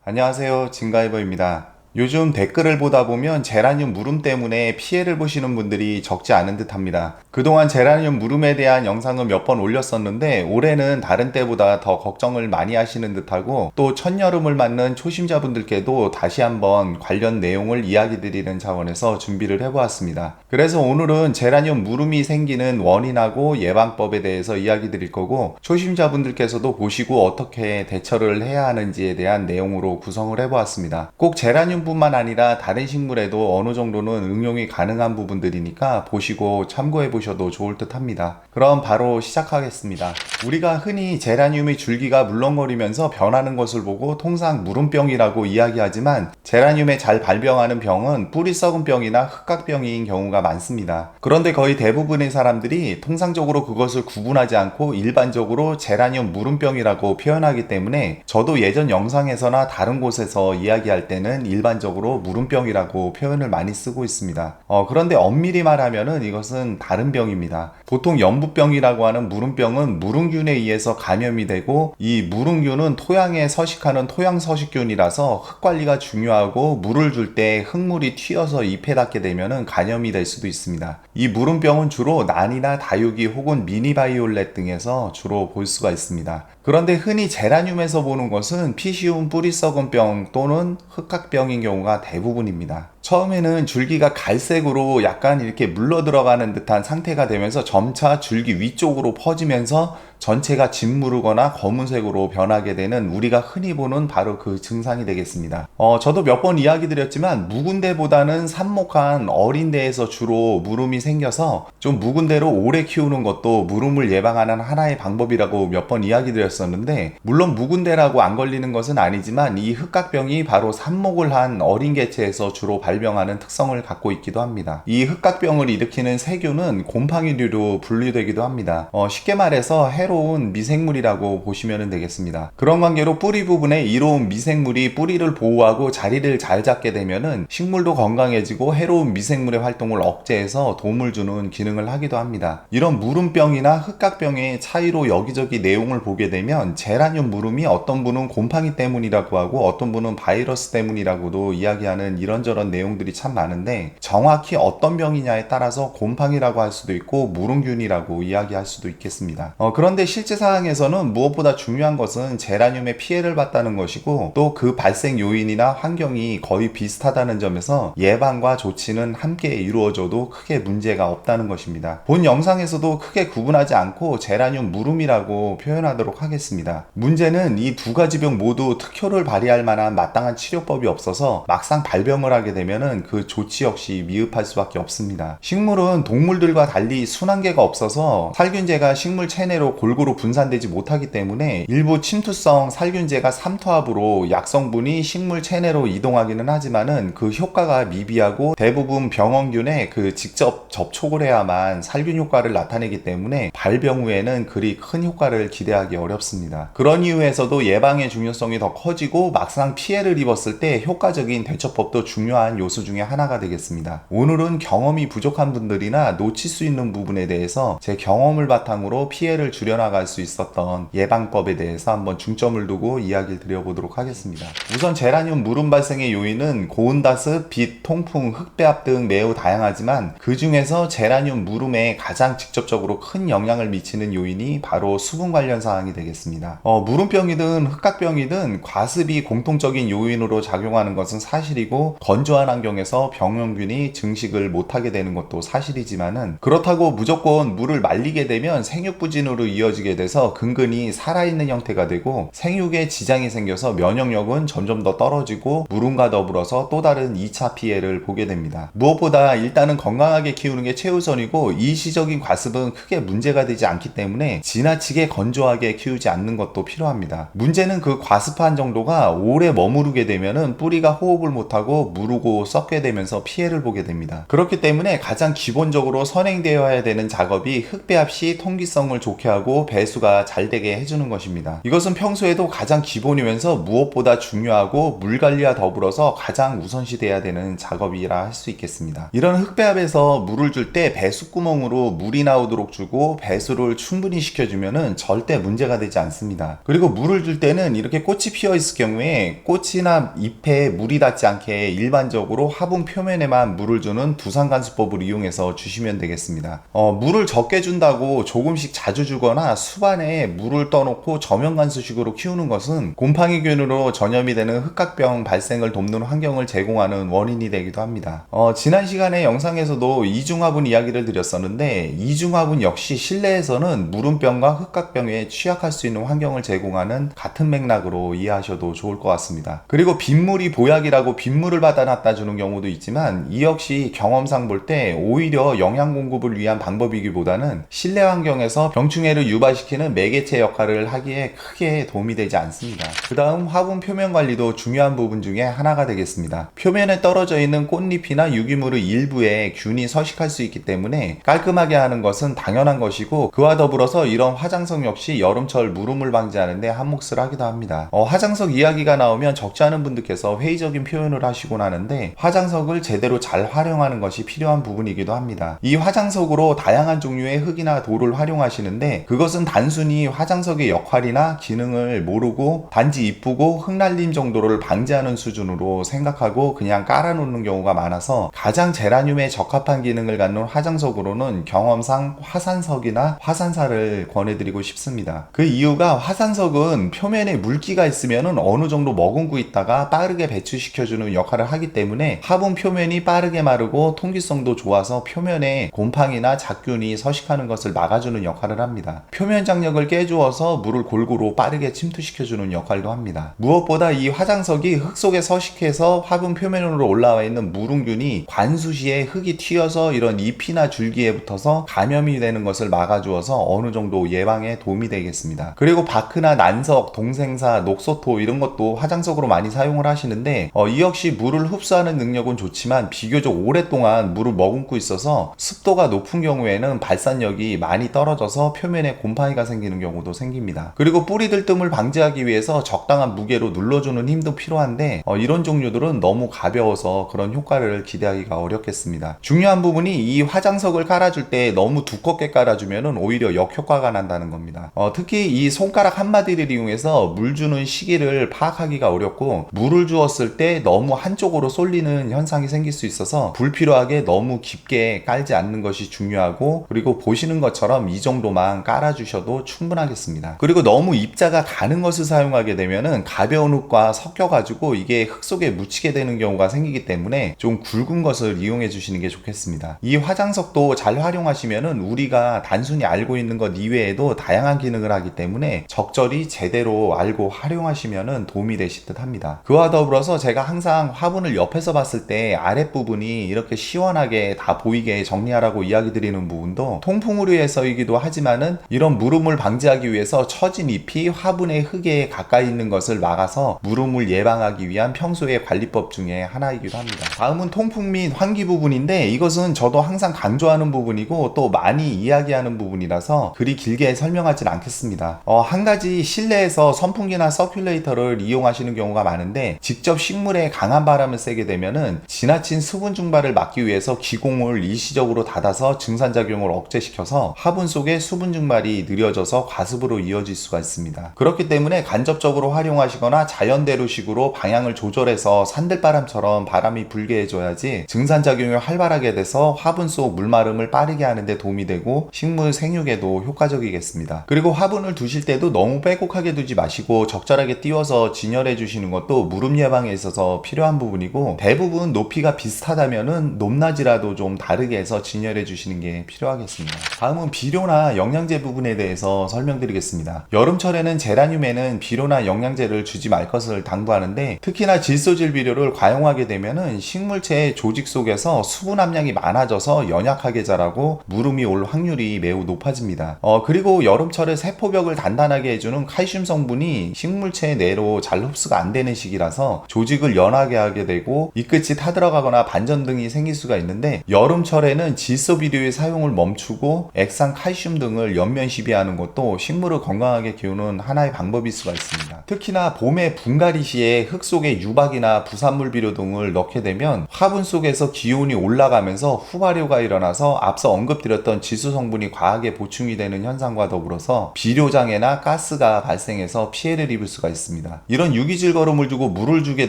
안녕하세요. 진가이버입니다. 요즘 댓글을 보다 보면 제라늄 물음 때문에 피해를 보시는 분들이 적지 않은 듯 합니다. 그동안 제라늄 물음에 대한 영상을 몇 번 올렸었는데 올해는 다른 때보다 더 걱정을 많이 하시는 듯하고 또 첫여름을 맞는 초심자분들께도 다시 한번 관련 내용을 이야기 드리는 차원에서 준비를 해보았습니다. 그래서 오늘은 제라늄 물음이 생기는 원인하고 예방법에 대해서 이야기 드릴 거고 초심자분들께서도 보시고 어떻게 대처를 해야 하는지에 대한 내용으로 구성을 해보았습니다. 꼭 제라늄 뿐만 아니라 다른 식물에도 어느 정도는 응용이 가능한 부분들이니까 보시고 참고해 보셔도 좋을 듯 합니다. 그럼 바로 시작하겠습니다. 우리가 흔히 제라늄의 줄기가 물렁거리면서 변하는 것을 보고 통상 물음병이라고 이야기하지만 제라늄에 잘 발병하는 병은 뿌리 썩은 병이나 흑각병인 경우가 많습니다. 그런데 거의 대부분의 사람들이 통상적으로 그것을 구분하지 않고 일반적으로 제라늄 물음병이라고 표현하기 때문에 저도 예전 영상에서나 다른 곳에서 이야기할 때는 일반적으로 물음병이라고 표현을 많이 쓰고 있습니다. 그런데 엄밀히 말하면은 이것은 다른 병입니다. 보통 연부병이라고 하는 물음병은 물음균에 의해서 감염이 되고 이 물음균은 토양에 서식하는 토양 서식균이라서 흙 관리가 중요하고 물을 줄 때 흙물이 튀어서 잎에 닿게 되면은 감염이 될 수도 있습니다. 이 물음병은 주로 난이나 다육이 혹은 미니바이올렛 등에서 주로 볼 수가 있습니다. 그런데 흔히 제라늄에서 보는 것은 피쉬움 뿌리 썩은 병 또는 흑각병인 경우가 대부분입니다. 처음에는 줄기가 갈색으로 약간 이렇게 물러 들어가는 듯한 상태가 되면서 점차 줄기 위쪽으로 퍼지면서 전체가 짓무르거나 검은색으로 변하게 되는 우리가 흔히 보는 바로 그 증상이 되겠습니다. 저도 몇 번 이야기 드렸지만 묵은 데보다는 삽목한 어린 데에서 주로 물음이 생겨서 좀 묵은 데로 오래 키우는 것도 물음을 예방하는 하나의 방법이라고 몇 번 이야기 드렸었는데 물론 묵은 데라고 안 걸리는 것은 아니지만 이 흑각병이 바로 삽목을 한 어린 개체에서 주로 발병하는 특성을 갖고 있기도 합니다. 이 흑각병을 일으키는 세균은 곰팡이류로 분류되기도 합니다. 쉽게 말해서 해로운 미생물이라고 보시면 되겠습니다. 그런 관계로 뿌리 부분에 이로운 미생물이 뿌리를 보호하고 자리를 잘 잡게 되면은 식물도 건강해지고 해로운 미생물의 활동을 억제해서 도움을 주는 기능을 하기도 합니다. 이런 물음병이나 흑각병의 차이로 여기저기 내용을 보게 되면 제라늄 물음이 어떤 분은 곰팡이 때문이라고 하고 어떤 분은 바이러스 때문이라고도 이야기하는 이런저런 내용들이 참 많은데 정확히 어떤 병이냐에 따라서 곰팡이라고 할 수도 있고 물음균이라고 이야기할 수도 있겠습니다. 그런데 실제 상황에서는 무엇보다 중요한 것은 제라늄의 피해를 봤다는 것이고 또 그 발생 요인이나 환경이 거의 비슷하다는 점에서 예방과 조치는 함께 이루어져도 크게 문제가 없다는 것입니다. 본 영상에서도 크게 구분하지 않고 제라늄 물음이라고 표현하도록 하겠습니다. 문제는 이 두 가지 병 모두 특효를 발휘할 만한 마땅한 치료법이 없어서 막상 발병을 하게 되면은 그 조치 역시 미흡할 수밖에 없습니다. 식물은 동물들과 달리 순환계가 없어서 살균제가 식물 체내로 골고루 분산되지 못하기 때문에 일부 침투성 살균제가 삼투압으로 약성분이 식물 체내로 이동하기는 하지만은 그 효과가 미비하고 대부분 병원균에 그 직접 접촉을 해야만 살균 효과를 나타내기 때문에 발병 후에는 그리 큰 효과를 기대하기 어렵습니다. 그런 이유에서도 예방의 중요성이 더 커지고 막상 피해를 입었을 때 효과적인 대처법도 중요한 요소 중에 하나가 되겠습니다. 오늘은 경험이 부족한 분들이나 놓칠 수 있는 부분에 대해서 제 경험을 바탕으로 피해를 줄여나갈 수 있었던 예방법에 대해서 한번 중점을 두고 이야기를 드려보도록 하겠습니다. 우선 제라늄 물음 발생의 요인은 고온다습, 빛, 통풍, 흙배합 등 매우 다양하지만 그 중에서 제라늄 물음에 가장 직접적으로 큰 영향을 미치는 요인이 바로 수분 관련 사항이 되겠습니다. 물음병이든 흑각병이든 과습이 공통적인 요인으로 작용하는 것은 사실이고 건조한 환경에서 병원균이 증식을 못하게 되는 것도 사실이지만은 그렇다고 무조건 물을 말리게 되면 생육부진으로 이어지게 돼서 근근히 살아있는 형태가 되고 생육에 지장이 생겨서 면역력은 점점 더 떨어지고 물음과 더불어서 또 다른 2차 피해를 보게 됩니다. 무엇보다 일단은 건강하게 키우는 게 최우선이고 일시적인 과습은 크게 문제가 되지 않기 때문에 지나치게 건조하게 키우지 않는 것도 필요합니다. 문제는 그 과습한 정도가 오래 머무르게 되면은 뿌리가 호흡을 못하고 무르고 물도 썩게 되면서 피해를 보게 됩니다. 그렇기 때문에 가장 기본적으로 선행되어야 되는 작업이 흙배합 시 통기성을 좋게 하고 배수가 잘 되게 해주는 것입니다. 이것은 평소에도 가장 기본이면서 무엇보다 중요하고 물 관리와 더불어서 가장 우선시돼야 되는 작업이라 할 수 있겠습니다. 이런 흙배합에서 물을 줄 때 배수구멍으로 물이 나오도록 주고 배수를 충분히 시켜주면은 절대 문제가 되지 않습니다. 그리고 물을 줄 때는 이렇게 꽃이 피어 있을 경우에 꽃이나 잎에 물이 닿지 않게 일반적으로 화분 표면에만 물을 주는 두상간수법을 이용해서 주시면 되겠습니다. 물을 적게 준다고 조금씩 자주 주거나 수반에 물을 떠놓고 저면간수식으로 키우는 것은 곰팡이균으로 전염이 되는 흑각병 발생을 돕는 환경을 제공하는 원인이 되기도 합니다. 지난 시간에 영상에서도 이중화분 이야기를 드렸었는데 이중화분 역시 실내에서는 무름병과 흑각병에 취약할 수 있는 환경을 제공하는 같은 맥락으로 이해하셔도 좋을 것 같습니다. 그리고 빗물이 보약이라고 빗물을 받아놨다 주는 경우도 있지만 이 역시 경험상 볼 때 오히려 영양 공급을 위한 방법이기보다는 실내 환경에서 병충해를 유발시키는 매개체 역할을 하기에 크게 도움이 되지 않습니다. 그 다음 화분 표면 관리도 중요한 부분 중에 하나가 되겠습니다. 표면에 떨어져 있는 꽃잎이나 유기물의 일부에 균이 서식할 수 있기 때문에 깔끔하게 하는 것은 당연한 것이고 그와 더불어서 이런 화장석 역시 여름철 무름을 방지하는데 한몫을 하기도 합니다. 화장석 이야기가 나오면 적지 않은 분들께서 회의적인 표현을 하시곤 하는데 화장석을 제대로 잘 활용하는 것이 필요한 부분이기도 합니다. 이 화장석으로 다양한 종류의 흙이나 돌을 활용하시는데 그것은 단순히 화장석의 역할이나 기능을 모르고 단지 이쁘고 흙날림 정도를 방지하는 수준으로 생각하고 그냥 깔아놓는 경우가 많아서 가장 제라늄에 적합한 기능을 갖는 화장석으로는 경험상 화산석이나 화산사를 권해드리고 싶습니다. 그 이유가 화산석은 표면에 물기가 있으면 어느 정도 머금고 있다가 빠르게 배출시켜주는 역할을 하기 때문에 화분 표면이 빠르게 마르고 통기성도 좋아서 표면에 곰팡이나 잡균이 서식하는 것을 막아주는 역할을 합니다. 표면 장력을 깨주어서 물을 골고루 빠르게 침투시켜주는 역할도 합니다. 무엇보다 이 화장석이 흙 속에 서식해서 화분 표면으로 올라와 있는 무름균이 관수 시에 흙이 튀어서 이런 잎이나 줄기에 붙어서 감염이 되는 것을 막아주어서 어느 정도 예방에 도움이 되겠습니다. 그리고 바크나 난석, 동생사, 녹소토 이런 것도 화장석으로 많이 사용을 하시는데 이 역시 물을 흡수하는 능력은 좋지만 비교적 오랫동안 물을 머금고 있어서 습도가 높은 경우에는 발산력이 많이 떨어져서 표면에 곰팡이가 생기는 경우도 생깁니다. 그리고 뿌리 들뜸을 방지하기 위해서 적당한 무게로 눌러주는 힘도 필요한데 이런 종류들은 너무 가벼워서 그런 효과를 기대하기가 어렵겠습니다. 중요한 부분이 이 화장석을 깔아줄 때 너무 두껍게 깔아주면 오히려 역효과가 난다는 겁니다. 특히 이 손가락 한마디를 이용해서 물 주는 시기를 파악하기가 어렵고 물을 주었을 때 너무 한쪽으로 쏠리는 현상이 생길 수 있어서 불필요하게 너무 깊게 깔지 않는 것이 중요하고 그리고 보시는 것처럼 이 정도만 깔아주셔도 충분하겠습니다. 그리고 너무 입자가 가는 것을 사용하게 되면은 가벼운 흙과 섞여가지고 이게 흙 속에 묻히게 되는 경우가 생기기 때문에 좀 굵은 것을 이용해 주시는 게 좋겠습니다. 이 화장석도 잘 활용하시면은 우리가 단순히 알고 있는 것 이외에도 다양한 기능을 하기 때문에 적절히 제대로 알고 활용하시면은 도움이 되실 듯 합니다. 그와 더불어서 제가 항상 화분을 옆에서 봤을 때 아랫부분이 이렇게 시원하게 다 보이게 정리하라고 이야기 드리는 부분도 통풍을 위해서이기도 하지만은 이런 무름을 방지하기 위해서 처진 잎이 화분의 흙에 가까이 있는 것을 막아서 무름을 예방하기 위한 평소의 관리법 중에 하나이기도 합니다. 다음은 통풍 및 환기 부분인데 이것은 저도 항상 강조하는 부분이고 또 많이 이야기하는 부분이라서 그리 길게 설명하진 않겠습니다. 한 가지 실내에서 선풍기나 서큘레이터를 이용하시는 경우가 많은데 직접 식물에 강한 바람을 쐬게 되면은 지나친 수분 증발을 막기 위해서 기공을 일시적으로 닫아서 증산작용을 억제시켜서 화분 속에 수분 증발이 느려져서 과습으로 이어질 수가 있습니다. 그렇기 때문에 간접적으로 활용하시거나 자연대로식으로 방향을 조절해서 산들바람처럼 바람이 불게 해줘야지 증산작용이 활발하게 돼서 화분 속 물마름을 빠르게 하는데 도움이 되고 식물 생육에도 효과적이겠습니다. 그리고 화분을 두실 때도 너무 빼곡하게 두지 마시고 적절하게 띄워서 진열해 주시는 것도 무름 예방에 있어서 필요한 부분이고 대부분 높이가 비슷하다면은 높낮이라도 좀 다르게 해서 진열해 주시는 게 필요하겠습니다. 다음은 비료나 영양제 부분에 대해서 설명드리겠습니다. 여름철에는 제라늄에는 비료나 영양제를 주지 말 것을 당부하는데 특히나 질소질 비료를 과용하게 되면은 식물체의 조직 속에서 수분 함량이 많아져서 연약하게 자라고 무름이 올 확률이 매우 높아집니다. 그리고 여름철에 세포벽을 단단하게 해주는 칼슘 성분이 식물체 내로 잘 흡수가 안 되는 시기라서 조직을 연하게 하게 되고 되고 이 끝이 타들어가거나 반전 등이 생길 수가 있는데, 여름철에는 질소 비료의 사용을 멈추고 액상 칼슘 등을 연면 시비하는 것도 식물을 건강하게 키우는 하나의 방법일 수가 있습니다. 특히나 봄에 분갈이 시에 흙 속에 유박이나 부산물 비료 등을 넣게 되면 화분 속에서 기온이 올라가면서 후발효가 일어나서 앞서 언급드렸던 질소 성분이 과하게 보충이 되는 현상과 더불어서 비료장애나 가스가 발생해서 피해를 입을 수가 있습니다. 이런 유기질 거름을 두고 물을 주게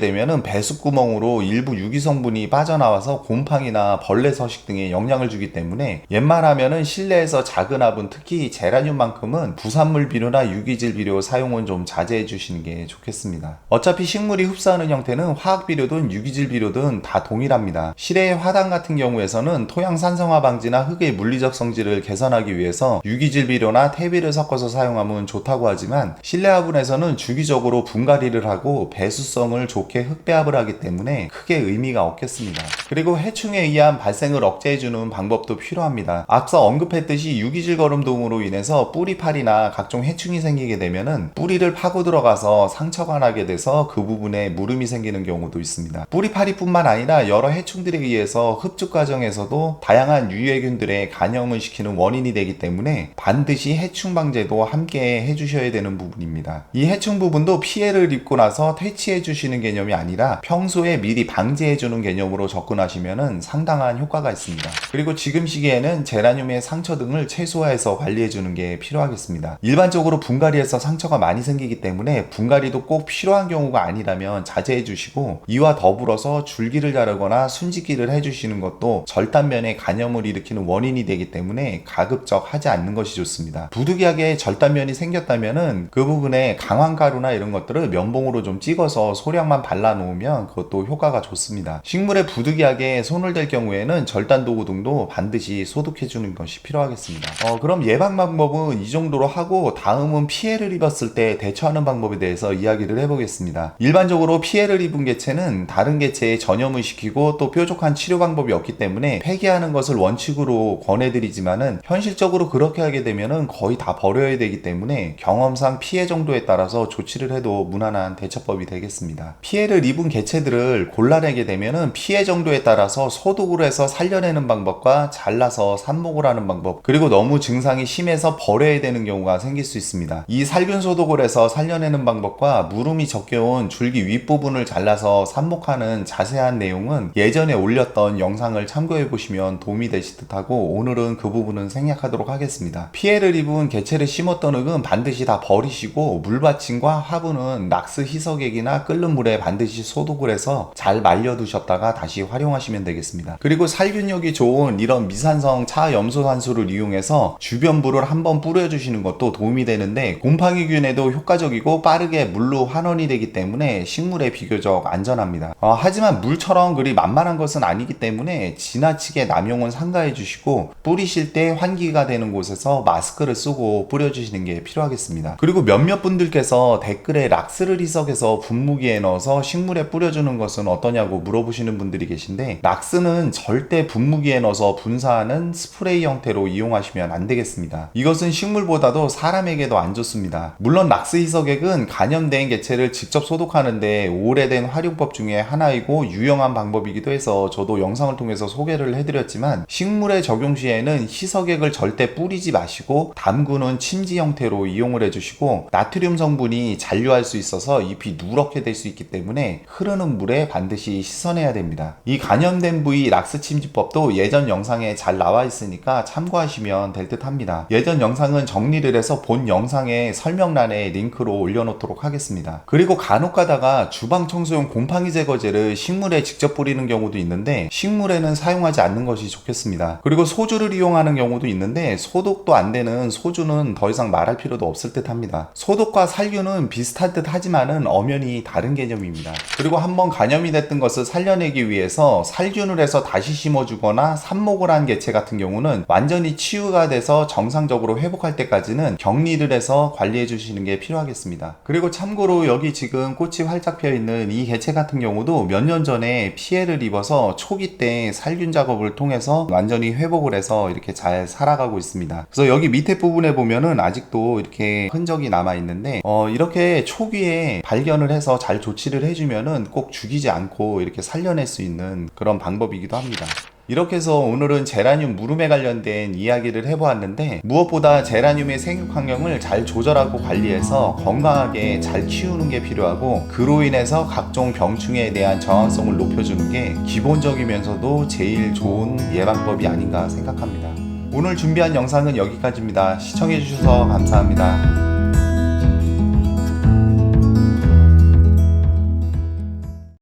되면 배수구멍으로 일부 유기 성분이 빠져나와서 곰팡이나 벌레 서식 등에 영향을 주기 때문에 웬만하면은 실내에서 작은 화분, 특히 제라늄만큼은 부산물 비료나 유기질 비료 사용은 좀 자제해 주시는 게 좋겠습니다. 어차피 식물이 흡수하는 형태는 화학 비료든 유기질 비료든 다 동일합니다. 실외의 화단 같은 경우에서는 토양 산성화 방지나 흙의 물리적 성질을 개선하기 위해서 유기질 비료나 퇴비를 섞어서 사용하면 좋다고 하지만, 실내 화분에서는 주기적으로 분갈이를 하고 배수성을 좋게 흙배합을 하기 때문에 크게 의미가 없겠습니다. 그리고 해충에 의한 발생을 억제해주는 방법도 필요합니다. 앞서 언급했듯이 유기질 거름 등으로 인해서 뿌리팔이나 각종 해충이 생기게 되면은 뿌리를 파고 들어가서 상처가 나게 돼서 그 부분에 물음이 생기는 경우도 있습니다. 뿌리파리뿐만 아니라 여러 해충들에 의해서 흡축 과정에서도 다양한 유해균들의 간염을 시키는 원인이 되기 때문에 반드시 해충 방제도 함께 해주셔야 되는 부분입니다. 이 해충 부분도 피해를 입고 나서 퇴치해 주시는 개념이 아니라 평소에 미리 방제해 주는 개념으로 접근하시면 상당한 효과가 있습니다. 그리고 지금 시기에는 제라늄의 상처 등을 최소화해서 관리해 주는 게 필요하겠습니다. 일반적으로 분갈이에서 상처가 많이 생기기 때문에 분갈이도 꼭 필요한 경우가 아니라면 자제해 주시고, 이와 더불어서 줄기를 자르거나 순짓기를 해주시는 것도 절단면에 간염을 일으키는 원인이 되기 때문에 가급적 하지 않는 것이 좋습니다. 부득이하게 절단면이 생겼다면은 그 부분에 강황가루나 이런 것들을 면봉으로 좀 찍어서 소량만 발라 놓으면 그것도 효과가 좋습니다. 식물에 부득이하게 손을 댈 경우에는 절단 도구 등도 반드시 소독해 주는 것이 필요하겠습니다. 그럼 예방 방법은 이 정도로 하고, 다음은 피해를 입었을 때 대처하는 방법에 대해서 이야기를 해보겠습니다. 일반적으로 피해를 입은 개체는 다른 개체에 전염을 시키고 또 뾰족한 치료 방법이 없기 때문에 폐기하는 것을 원칙으로 권해드리지만은, 현실적으로 그렇게 하게 되면은 거의 다 버려야 되기 때문에 경험상 피해 정도에 따라서 조치를 해도 무난한 대처법이 되겠습니다. 피해를 입은 개체들을 골라내게 되면은 피해 정도에 따라서 소독을 해서 살려내는 방법과 잘라서 삽목을 하는 방법, 그리고 너무 증상이 심해서 버려야 되는 경우가 생길 수 있습니다. 이 살균 소독을 해서 살려내는 방법과 무름이 적게 온 줄기 윗부분을 잘라서 삽목하는 자세한 내용은 예전에 올렸던 영상을 참고해 보시면 도움이 되실 듯하고, 오늘은 그 부분은 생략하도록 하겠습니다. 피해를 입은 개체를 심었던 흙은 반드시 다 버리시고, 물받침과 화분은 락스 희석액이나 끓는 물에 반드시 소독을 해서 잘 말려두셨다가 다시 활용하시면 되겠습니다. 그리고 살균력이 좋은 이런 미산성 차염소산수를 이용해서 주변부를 한번 뿌려주시는 것도 도움이 되는데, 곰팡이균에도 효과적이고 빠르게 물로 환원이 되기 때문에 식물에 비교적 안전합니다. 하지만 물처럼 그리 만만한 것은 아니기 때문에 지나치게 남용은 삼가해 주시고, 뿌리실 때 환기가 되는 곳에서 마스크를 쓰고 뿌려주시는 게 필요하겠습니다. 그리고 몇몇 분들께서 댓글에 락스를 희석해서 분무기에 넣어서 식물에 뿌려주는 것은 어떠냐고 물어보시는 분들이 계신데, 락스는 절대 분무기에 넣어서 분사하는 스프레이 형태로 이용하시면 안 되겠습니다. 이것은 식물보다도 사람에게도 안 좋습니다. 물론 락스 희석액은 간염된 개체를 직접 소독하는데 오래된 활용법 중에 하나이고 유용한 방법이기도 해서 저도 영상을 통해서 소개를 해드렸지만, 식물에 적용 시에는 희석액을 절대 뿌리지 마시고 담그는 침지 형태로 이용을 해주시고, 나트륨 성분이 잔류할 수 있어서 잎이 누렇게 될 수 있기 때문에 흐르는 물에 반드시 씻어내야 됩니다. 이 간염된 부위 락스 침지법도 예전 영상에 잘 나와 있으니까 참고하시면 될 듯 합니다. 예전 영상은 정리를 해서 본 영상의 설명란에 링크로 올려놓도록 하겠습니다. 그리고 간혹 가다가 주방 청소용 곰팡이 제거제를 식물에 직접 뿌리는 경우도 있는데, 식물에는 사용하지 않는 것이 좋겠습니다. 그리고 소주를 이용하는 경우도 있는데, 소독도 안 되는 소주는 더 이상 말할 필요도 없을 듯 합니다. 소독과 살균은 비슷할 듯 하지만은 엄연히 다른 개념입니다. 그리고 한번 간염이 됐던 것을 살려내기 위해서 살균을 해서 다시 심어주거나 삽목을 한 개체 같은 경우는 완전히 치유가 돼서 정상적으로 회복할 때까지는 격리를 해서 관리해 주시는 게 필요하겠습니다. 그리고 참고로 여기 지금 꽃이 활짝 펴 있는 이 개체 같은 경우도 몇 년 전에 피해를 입어서 초기 때 살균 작업을 통해서 완전히 회복을 해서 이렇게 잘 살아가고 있습니다. 그래서 여기 밑에 부분에 보면은 아직도 이렇게 흔적이 남아 있는데, 이렇게 초기에 발견을 해서 잘 조치를 해주면은 꼭 죽이지 않게 않고 이렇게 살려낼 수 있는 그런 방법이기도 합니다. 이렇게 해서 오늘은 제라늄 무름에 관련된 이야기를 해보았는데, 무엇보다 제라늄의 생육 환경을 잘 조절하고 관리해서 건강하게 잘 키우는 게 필요하고, 그로 인해서 각종 병충해에 대한 저항성을 높여주는 게 기본적이면서도 제일 좋은 예방법이 아닌가 생각합니다. 오늘 준비한 영상은 여기까지입니다. 시청해주셔서 감사합니다.